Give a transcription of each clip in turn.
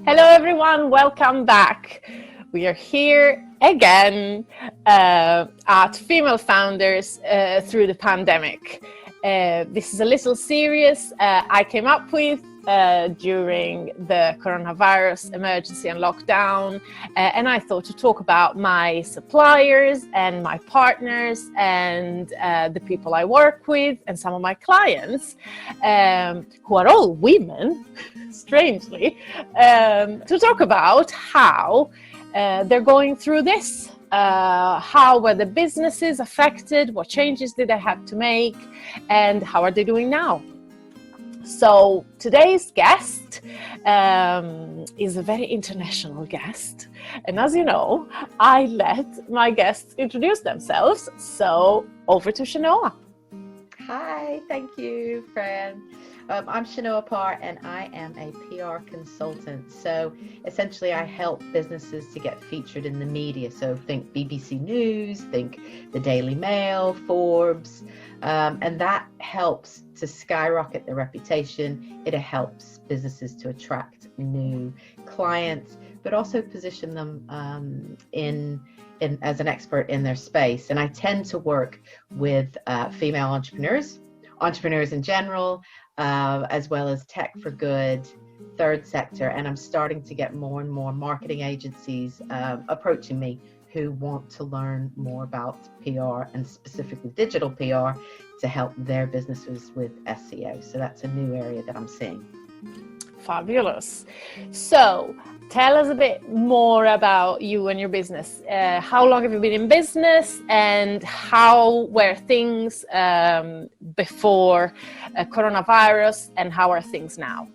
Hello everyone, welcome back. We are here again at Female Founders through the pandemic. This is a little series I came up with during the coronavirus emergency and lockdown, and I thought to talk about my suppliers and my partners and the people I work with and some of my clients who are all women, strangely, to talk about how they're going through this. How were the businesses affected? What changes did they have to make? And how are they doing now? So today's guest is a very international guest. And as you know, I let my guests introduce themselves. So over to Chenoa. Hi, thank you, Fran. I'm Chenoa Parr and I am a PR consultant. So essentially I help businesses to get featured in the media. So think BBC News, think the Daily Mail, Forbes, and that helps to skyrocket their reputation. It helps businesses to attract new clients, but also position them in as an expert in their space. And I tend to work with female entrepreneurs in general, as well as tech for good, third sector. And I'm starting to get more and more marketing agencies approaching me who want to learn more about PR and specifically digital PR to help their businesses with SEO. So that's a new area that I'm seeing. Fabulous. So tell us a bit more about you and your business. How long have you been in business, and how were things before coronavirus, and how are things now?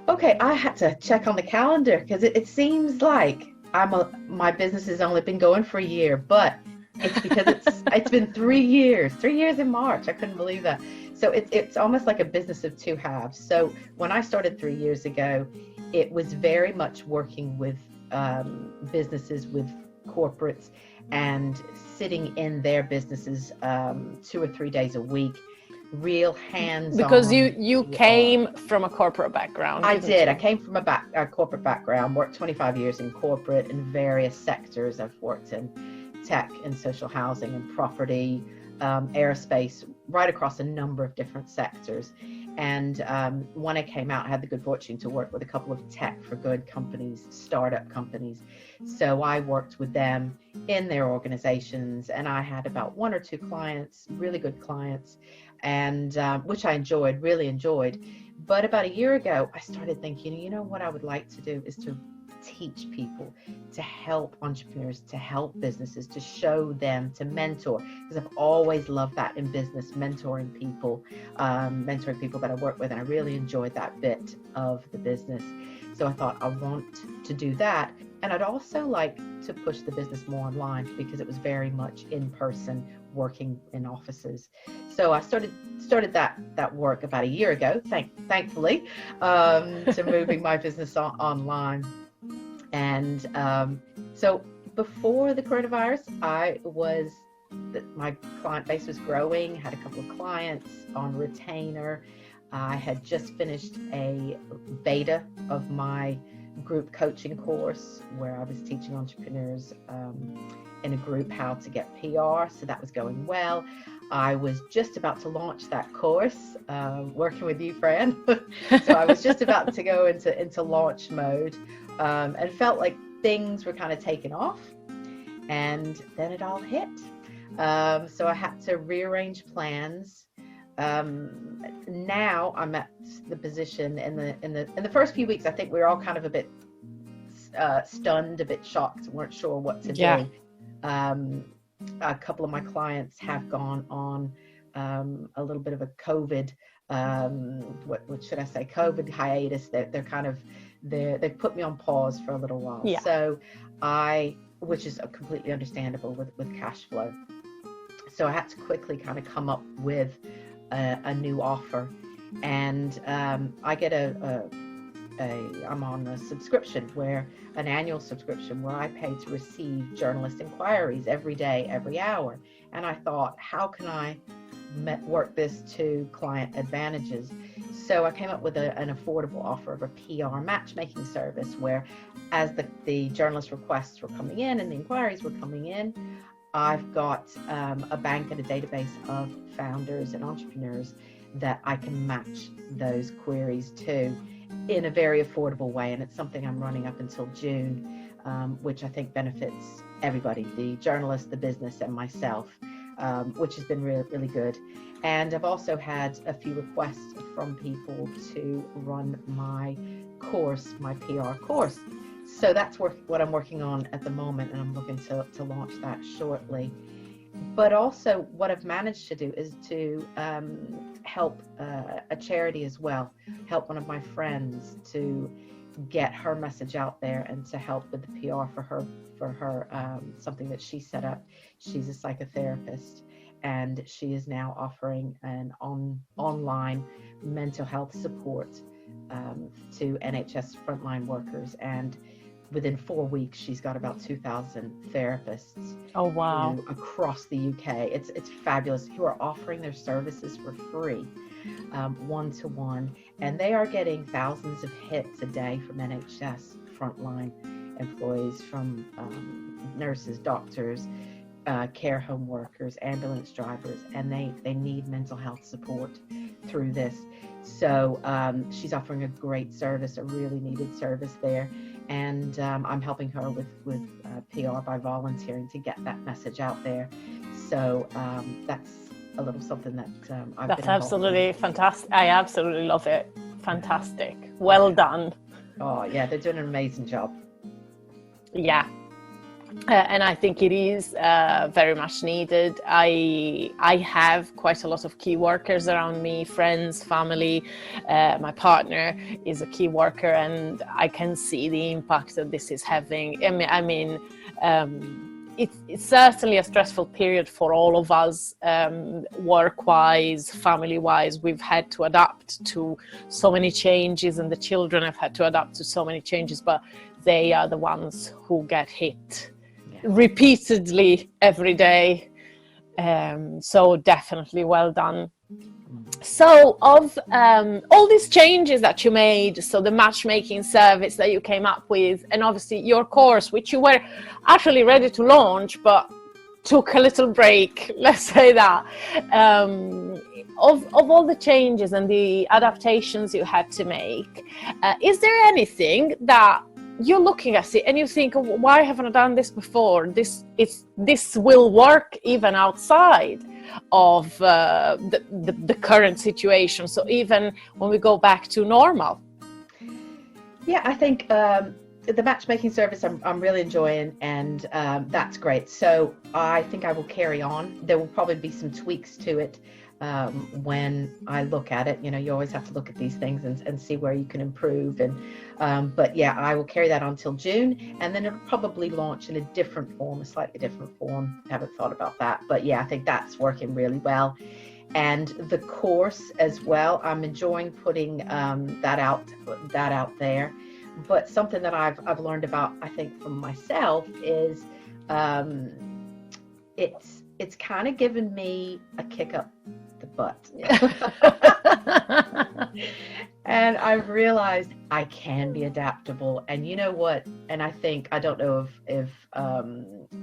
Okay, I had to check on the calendar because it seems like my business has only been going for a year, but it's because it's been 3 years. 3 years in March. I couldn't believe that. So it's almost like a business of two halves. So when I started 3 years ago, it was very much working with businesses, with corporates, and sitting in their businesses 2 or 3 days a week, real hands-on. Because you came from a corporate background. I did. I came from a corporate background, worked 25 years in corporate in various sectors. I've worked in tech and social housing and property, aerospace, right across a number of different sectors. And when I came out, I had the good fortune to work with a couple of tech for good companies, startup companies. So I worked with them in their organizations, and I had about 1 or 2 clients, really good clients, and which I really enjoyed. But about a year ago, I started thinking, you know what I would like to do is to teach people, to help entrepreneurs, to help businesses, to show them, to mentor, because I've always loved that in business, mentoring people that I work with, and I really enjoyed that bit of the business. So I thought I want to do that, and I'd also like to push the business more online because it was very much in person, working in offices. So I started that work about a year ago, thankfully, to moving my business online. And so before the coronavirus, my client base was growing, had a couple of clients on retainer. I had just finished a beta of my group coaching course where I was teaching entrepreneurs in a group how to get PR. So that was going well. I was just about to launch that course, working with you, Fran. So I was just about to go into launch mode. And felt like things were kind of taking off, and then it all hit. So I had to rearrange plans. Now I'm at the position in the first few weeks. I think we were all kind of a bit stunned, a bit shocked, weren't sure what to do. A couple of my clients have gone on a little bit of a COVID. What should I say? COVID hiatus. They're kind of. They put me on pause for a little while. Yeah. So which is completely understandable with cash flow. So I had to quickly kind of come up with a new offer, and I get I'm on a subscription, an annual subscription where I pay to receive journalist inquiries every day, every hour. And I thought, how can I work this to client advantages? So I came up with an affordable offer of a PR matchmaking service where, as the journalist requests were coming in and the inquiries were coming in, I've got a bank and a database of founders and entrepreneurs that I can match those queries to in a very affordable way. And it's something I'm running up until June, which I think benefits everybody, the journalist, the business, and myself, which has been really, really good. And I've also had a few requests from people to run my course, my PR course. So that's what I'm working on at the moment, and I'm looking to launch that shortly. But also what I've managed to do is to help a charity as well, help one of my friends to get her message out there and to help with the PR for her something that she set up. She's a psychotherapist, and she is now offering an online mental health support to NHS frontline workers. And within 4 weeks, she's got about 2,000 therapists. Oh, wow. Across the UK. It's fabulous, who are offering their services for free, one-to-one. And they are getting thousands of hits a day from NHS frontline employees, from nurses, doctors, care home workers, ambulance drivers, and they need mental health support through this. So she's offering a great service, a really needed service there. And I'm helping her with PR by volunteering to get that message out there. So that's a little something that I've That's been absolutely fantastic. I absolutely love it. Fantastic. Well done. Oh, yeah, they're doing an amazing job. Yeah. And I think it is very much needed. I have quite a lot of key workers around me, friends, family. My partner is a key worker, and I can see the impact that this is having. I mean, it's certainly a stressful period for all of us, work-wise, family-wise. We've had to adapt to so many changes, and the children have had to adapt to so many changes, but they are the ones who get hit repeatedly every day. So definitely well done. So of all these changes that you made, so the matchmaking service that you came up with, and obviously your course, which you were actually ready to launch but took a little break, let's say that, of all the changes and the adaptations you had to make, is there anything that you're looking at it and you think, oh, why haven't I done this before? This will work even outside of the current situation. So even when we go back to normal. Yeah, I think the matchmaking service I'm really enjoying, and that's great. So I think I will carry on. There will probably be some tweaks to it when I look at it. You know, you always have to look at these things and see where you can improve. And but yeah, I will carry that on till June, and then it'll probably launch in a different form, a slightly different form. I haven't thought about that, but yeah, I think that's working really well. And the course as well, I'm enjoying putting that out there. But something that I've learned about, I think, from myself is it's kind of given me a kick up the butt. And I've realized I can be adaptable. And you know what? And I think, I don't know if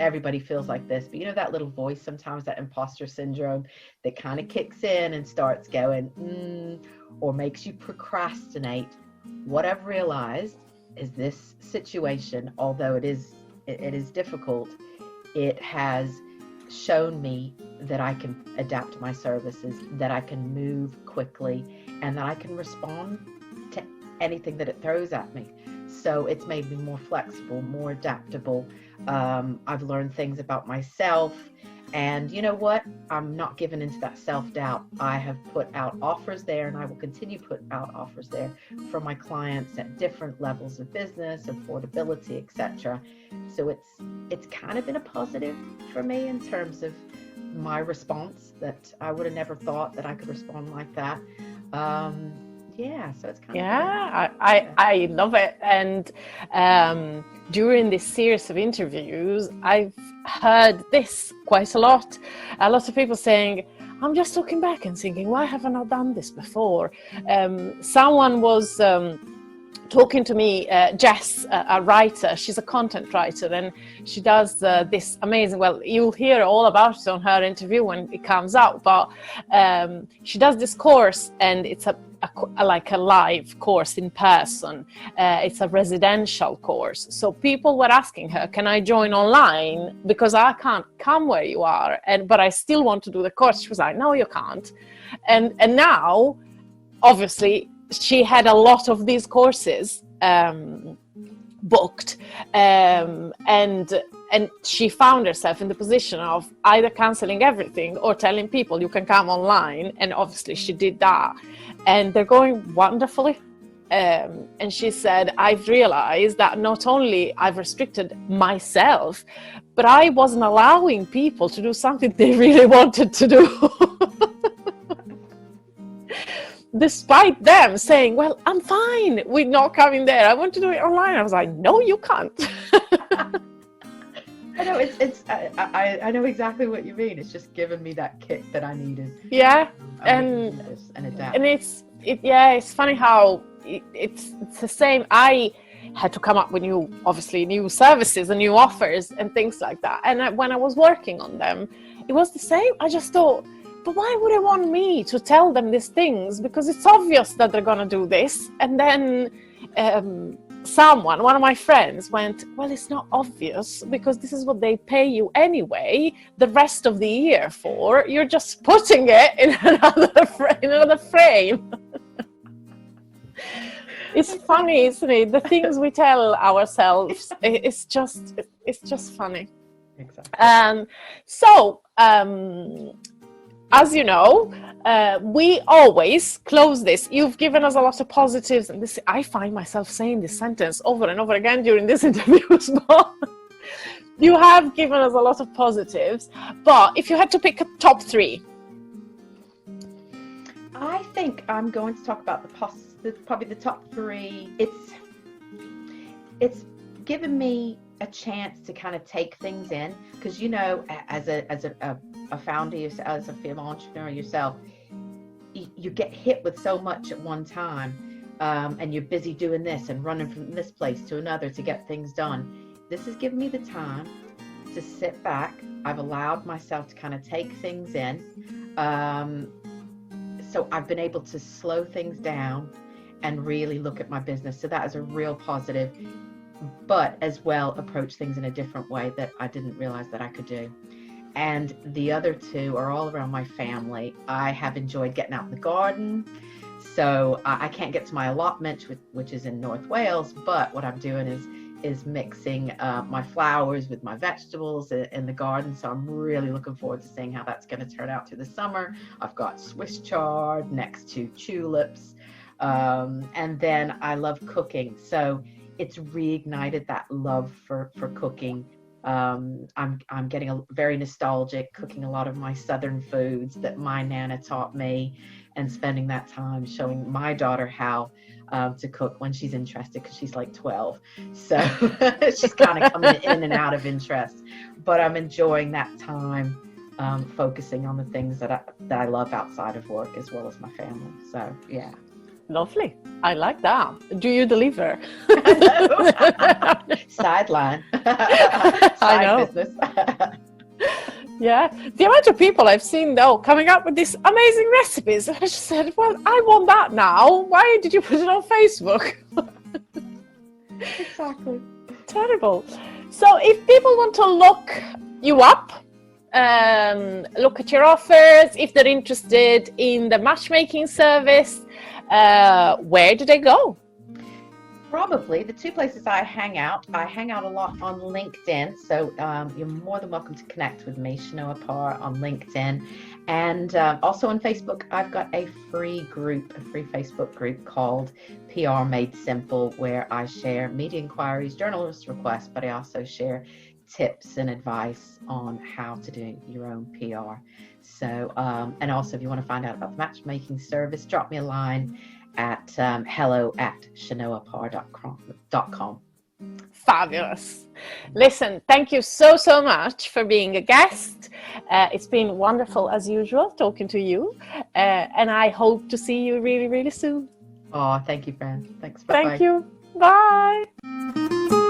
everybody feels like this, but you know that little voice sometimes, that imposter syndrome that kind of kicks in and starts going, or makes you procrastinate. What I've realized is this situation, although it is difficult, it has shown me that I can adapt my services, that I can move quickly, and that I can respond to anything that it throws at me. So it's made me more flexible, more adaptable. I've learned things about myself. And you know what? I'm not giving into that self-doubt. I have put out offers there, and I will continue to put out offers there for my clients at different levels of business, affordability, etc. So it's kind of been a positive for me in terms of my response, that I would have never thought that I could respond like that. Yeah, so it's kind of I love it. And during this series of interviews, I've heard this quite a lot. A lot of people saying, I'm just looking back and thinking, why have I not done this before? Someone was talking to me, Jess, a writer. She's a content writer, and she does this amazing, well, you'll hear all about it on her interview when it comes out, but she does this course, and it's like a live course in person. It's a residential course. So people were asking her, can I join online? Because I can't come where you are, but I still want to do the course. She was like, no, you can't. And now, obviously, she had a lot of these courses booked, and she found herself in the position of either cancelling everything or telling people you can come online, and obviously she did that, and they're going wonderfully. And she said, I've realized that not only I've restricted myself, but I wasn't allowing people to do something they really wanted to do. Despite them saying, well, I'm fine with not coming there, I want to do it online. I was like, no, you can't. I know I know exactly what you mean. It's just given me that kick that I needed. Yeah, and adapt. And it's funny how it's the same. I had to come up with new services and new offers and things like that. And when I was working on them, it was the same. I just thought, but why would they want me to tell them these things? Because it's obvious that they're going to do this. And then one of my friends went, well, it's not obvious because this is what they pay you anyway, the rest of the year for. You're just putting it in another frame. It's funny, isn't it? The things we tell ourselves, it's just funny. Exactly. As you know, we always close this. You've given us a lot of positives, and this, I find myself saying this sentence over and over again during this interview as well. You have given us a lot of positives, but if you had to pick a top 3. I think I'm going to talk about probably the top 3. It's given me a chance to kind of take things in, because as a founder, as a female entrepreneur yourself, you get hit with so much at one time, and you're busy doing this and running from this place to another to get things done. This has given me the time to sit back. I've allowed myself to kind of take things in, so I've been able to slow things down and really look at my business. So that is a real positive, but as well approach things in a different way that I didn't realize that I could do. And the other 2 are all around my family. I have enjoyed getting out in the garden. So I can't get to my allotment, which is in North Wales, but what I'm doing is mixing my flowers with my vegetables in the garden. So I'm really looking forward to seeing how that's going to turn out through the summer. I've got Swiss chard next to tulips. And then I love cooking. So it's reignited that love for cooking. I'm getting very nostalgic, cooking a lot of my southern foods that my Nana taught me, and spending that time showing my daughter how to cook when she's interested, because she's like 12. So she's kind of coming in and out of interest, but I'm enjoying that time, focusing on the things that I love outside of work as well as my family. So yeah. Lovely. I like that. Do you deliver? Sideline. I know. Business. Yeah. The amount of people I've seen, though, coming up with these amazing recipes. I just said, well, I want that now. Why did you put it on Facebook? Exactly. Terrible. So if people want to look you up, look at your offers, if they're interested in the matchmaking service, where do they go? Probably the 2 places I hang out a lot on LinkedIn. So you're more than welcome to connect with me, Chenoa Parr, on LinkedIn. And also on Facebook, I've got a free Facebook group called PR Made Simple, where I share media inquiries, journalist requests, but I also share tips and advice on how to do your own PR. So, and also if you want to find out about the matchmaking service, drop me a line at hello@chenoaparr.com. Fabulous. Listen, thank you so much for being a guest. It's been wonderful as usual talking to you, and I hope to see you really soon. Oh, thank you, Fran. Thanks. Bye-bye. Thank you. Bye.